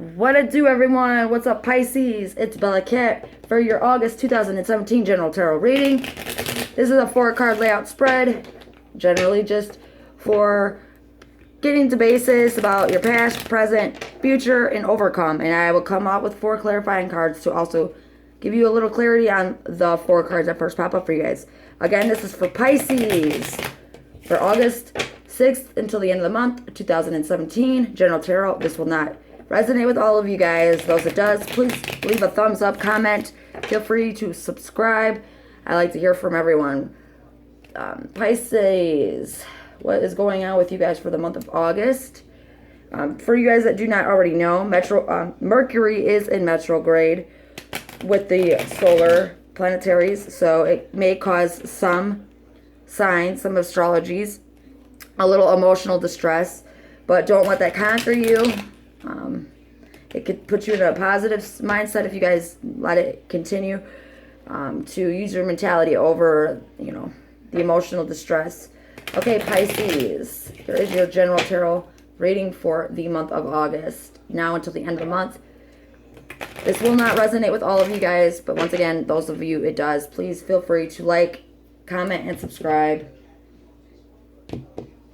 What it do, everyone? What's up, Pisces? It's Bella Cat for your August 2017 General Tarot reading. This is a 4-card layout spread, generally just for getting to basis about your past, present, future, and overcome. And I will come out with 4 clarifying cards to also give you a little clarity on the 4 cards that first pop up for you guys. Again, this is for Pisces for August 6th until the end of the month, 2017. General Tarot. This will not resonate with all of you guys. Those it does, please leave a thumbs up, comment. Feel free to subscribe. I like to hear from everyone. Pisces, what is going on with you guys for the month of August? For you guys that do not already know, Mercury is in retrograde with the solar planetaries, so it may cause some signs, some astrologies, a little emotional distress, but don't let that conquer you. It could put you in a positive mindset if you guys let it continue to use your mentality over, the emotional distress. Okay, Pisces, here is your general tarot reading for the month of August, now until the end of the month. This will not resonate with all of you guys, but once again, those of you it does, please feel free to like, comment, and subscribe.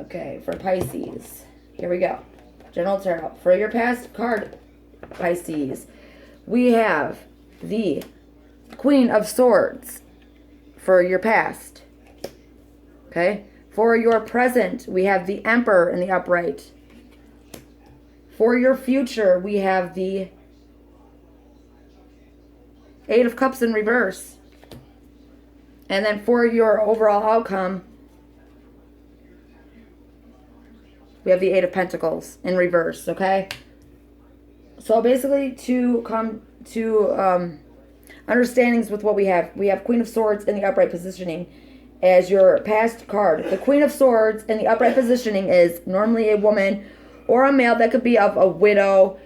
Okay, for Pisces, here we go. General Tarot. For your past card, Pisces, we have the Queen of Swords for your past. Okay? For your present, we have the Emperor in the upright. For your future, we have the Eight of Cups in reverse. And then for your overall outcome, we have the Eight of Pentacles in reverse, okay? So basically, to come to understandings with what we have Queen of Swords in the upright positioning as your past card. The Queen of Swords in the upright positioning is normally a woman or a male that could be of a widow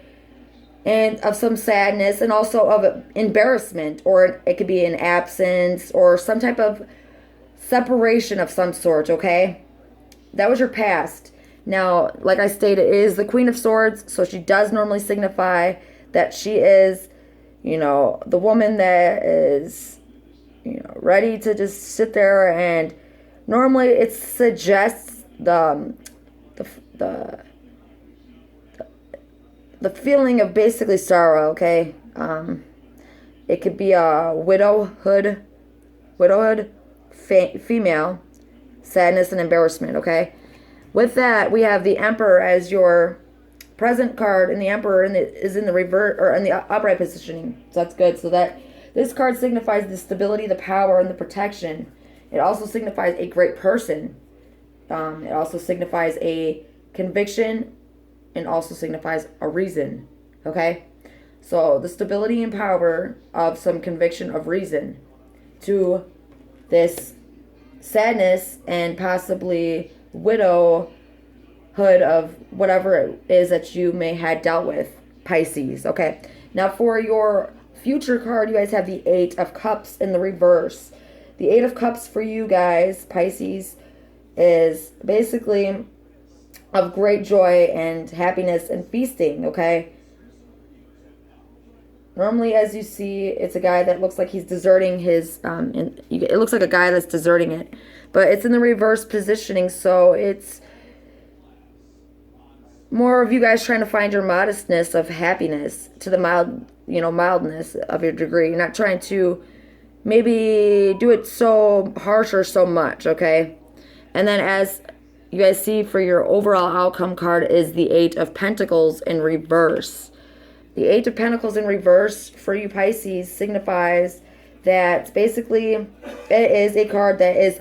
and of some sadness and also of embarrassment, or it could be an absence or some type of separation of some sort, okay? That was your past. Now, like I stated, it is the Queen of Swords, so she does normally signify that she is, the woman that is, ready to just sit there, and normally it suggests the feeling of basically sorrow, okay? It could be a widowhood, female, sadness and embarrassment, okay? With that, we have the Emperor as your present card, and the Emperor is in the revert or in the upright positioning. So that's good. So that this card signifies the stability, the power, and the protection. It also signifies a great person. It also signifies a conviction, and also signifies a reason. Okay, so the stability and power of some conviction of reason to this sadness and possibly widowhood of whatever it is that you may have dealt with, Pisces. Okay, now for your future card, you guys have the Eight of Cups in the reverse. The Eight of Cups for you guys, Pisces, is basically of great joy and happiness and feasting, okay? Normally, as you see, it's a guy that looks like he's deserting his, it looks like a guy that's deserting it. But it's in the reverse positioning, so it's more of you guys trying to find your modestness of happiness to the mildness of your degree. You're not trying to maybe do it so harsh or so much, okay? And then as you guys see, for your overall outcome card is the Eight of Pentacles in reverse. The Eight of Pentacles in reverse for you Pisces signifies that basically it is a card that is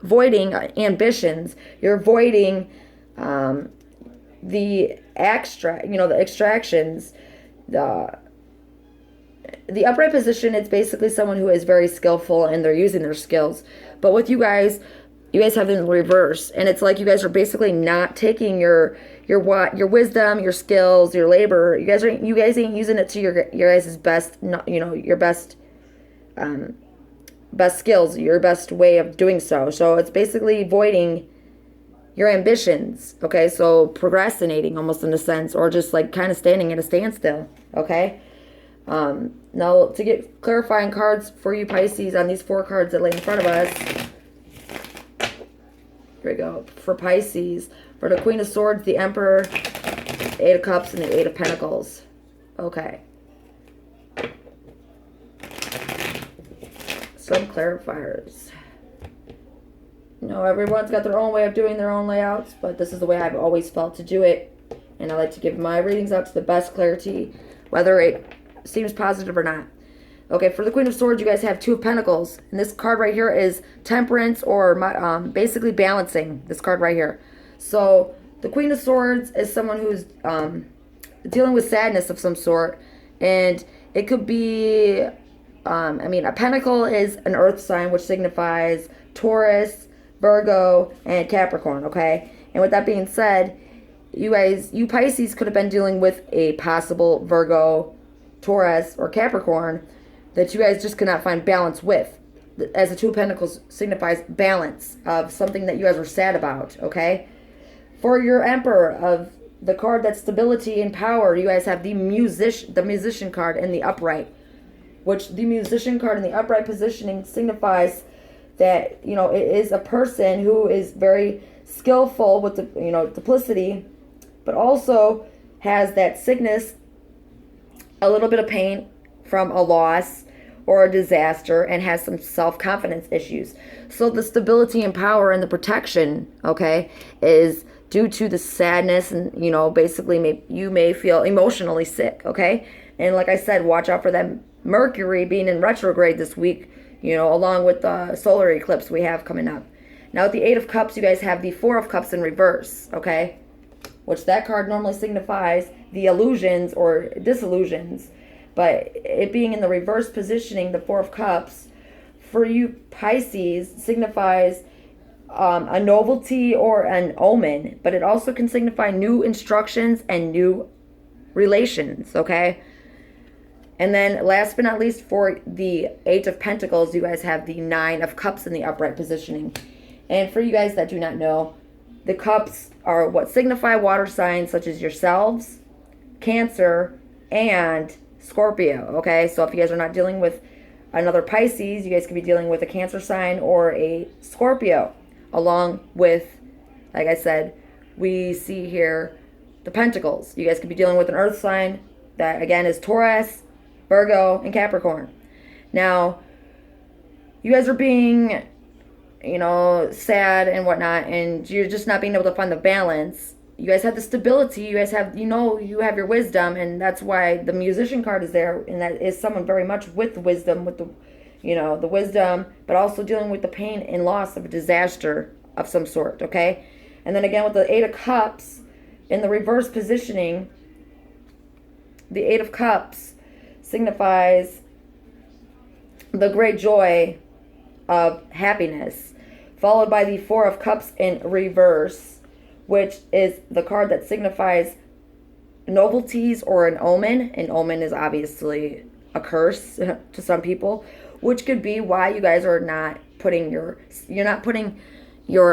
voiding ambitions. You're voiding the extractions. The upright position, it's basically someone who is very skillful and they're using their skills. But with you guys have them in reverse, and it's like you guys are basically not taking your wisdom, your skills, your labor. You guys ain't using it to your guys' best, your best skills, your best way of doing so. So it's basically voiding your ambitions, okay? So procrastinating almost in a sense, or just like kind of standing at a standstill, okay? Now to get clarifying cards for you Pisces on these 4 cards that lay in front of us. Here we go. For Pisces, for the Queen of Swords, the Emperor, 8 of Cups, and the 8 of Pentacles. Okay. Some clarifiers. You know, everyone's got their own way of doing their own layouts, but this is the way I've always felt to do it. And I like to give my readings out to the best clarity, whether it seems positive or not. Okay, for the Queen of Swords, you guys have 2 of Pentacles. And this card right here is Temperance, or basically balancing, this card right here. So the Queen of Swords is someone who's dealing with sadness of some sort. And it could be, a Pentacle is an earth sign, which signifies Taurus, Virgo, and Capricorn, okay? And with that being said, you Pisces could have been dealing with a possible Virgo, Taurus, or Capricorn that you guys just could not find balance with. As the 2 of Pentacles signifies balance of something that you guys are sad about, okay? For your Emperor, of the card that's stability and power, you guys have the musician card in the upright, which the musician card in the upright positioning signifies that, you know, it is a person who is very skillful with the, you know, duplicity, but also has that sickness, a little bit of pain from a loss or a disaster, and has some self-confidence issues. So the stability and power and the protection, okay, is due to the sadness, and, you know, basically you may feel emotionally sick, okay? And like I said, watch out for that Mercury being in retrograde this week, you know, along with the solar eclipse we have coming up. Now with the 8 of Cups, you guys have the 4 of Cups in reverse, okay? Which that card normally signifies the illusions or disillusions. But it being in the reverse positioning, the 4 of Cups, for you Pisces, signifies a novelty or an omen. But it also can signify new instructions and new relations, okay? And then last but not least, for the 8 of Pentacles, you guys have the 9 of Cups in the upright positioning. And for you guys that do not know, the cups are what signify water signs such as yourselves, Cancer, and Scorpio, okay? So if you guys are not dealing with another Pisces, you guys could be dealing with a Cancer sign or a Scorpio, along with, like I said, we see here the Pentacles. You guys could be dealing with an earth sign that, again, is Taurus, Virgo, and Capricorn. Now, you guys are being, you know, sad and whatnot, and you're just not being able to find the balance. You guys have the stability, you guys have, you know, you have your wisdom, and that's why the musician card is there, and that is someone very much with wisdom, with the, you know, the wisdom, but also dealing with the pain and loss of a disaster of some sort, okay? And then again with the 8 of Cups in the reverse positioning, the 8 of Cups signifies the great joy of happiness, followed by the 4 of Cups in reverse, which is the card that signifies novelties or an omen. An omen is obviously a curse to some people, which could be why you guys are not putting your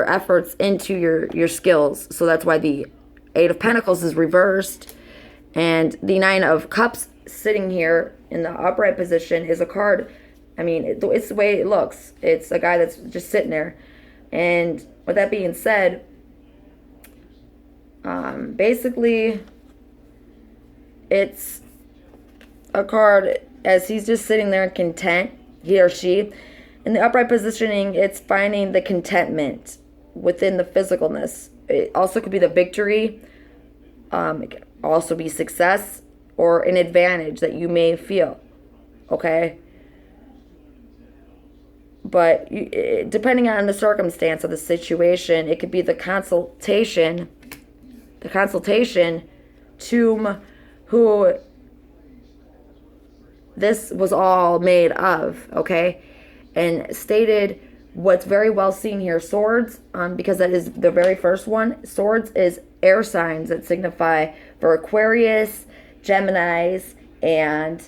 efforts into your skills. So that's why the 8 of Pentacles is reversed, and the 9 of Cups sitting here in the upright position is a card. I mean, it's the way it looks. It's a guy that's just sitting there. And with that being said, basically, it's a card as he's just sitting there content, he or she. In the upright positioning, it's finding the contentment within the physicalness. It also could be the victory. It could also be success or an advantage that you may feel. Okay? But depending on the circumstance of the situation, it could be the consultation to who this was all made of, okay? And stated what's very well seen here, swords, because that is the very first one. Swords is air signs that signify for Aquarius, Geminis, and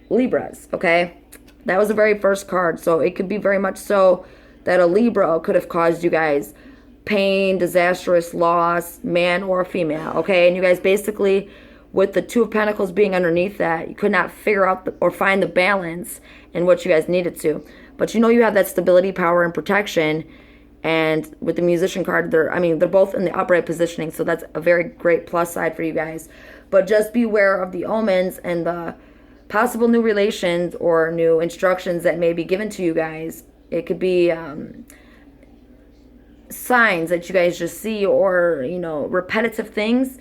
Libras, okay? That was the very first card, so it could be very much so that a Libra could have caused you guys pain, disastrous loss, man or female, okay? And you guys basically, with the Two of Pentacles being underneath that, you could not figure out or find the balance in what you guys needed to. But you know you have that stability, power, and protection. And with the Musician card, they're both in the upright positioning, so that's a very great plus side for you guys. But just beware of the omens and the possible new relations or new instructions that may be given to you guys. It could be signs that you guys just see, or repetitive things.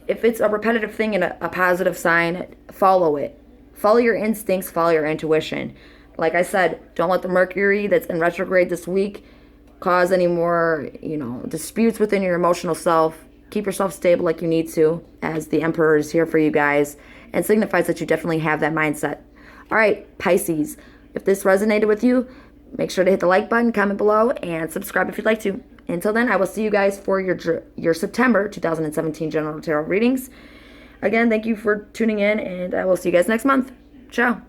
If it's a repetitive thing and a positive sign, follow it. Follow your instincts, follow your intuition. Like I said, don't let the Mercury that's in retrograde this week cause any more disputes within your emotional self. Keep yourself stable like you need to, as the Emperor is here for you guys and signifies that you definitely have that mindset. All right, Pisces, if this resonated with you, make sure to hit the like button, comment below, and subscribe if you'd like to. Until then, I will see you guys for your September 2017 general tarot readings. Again, thank you for tuning in, and I will see you guys next month. Ciao.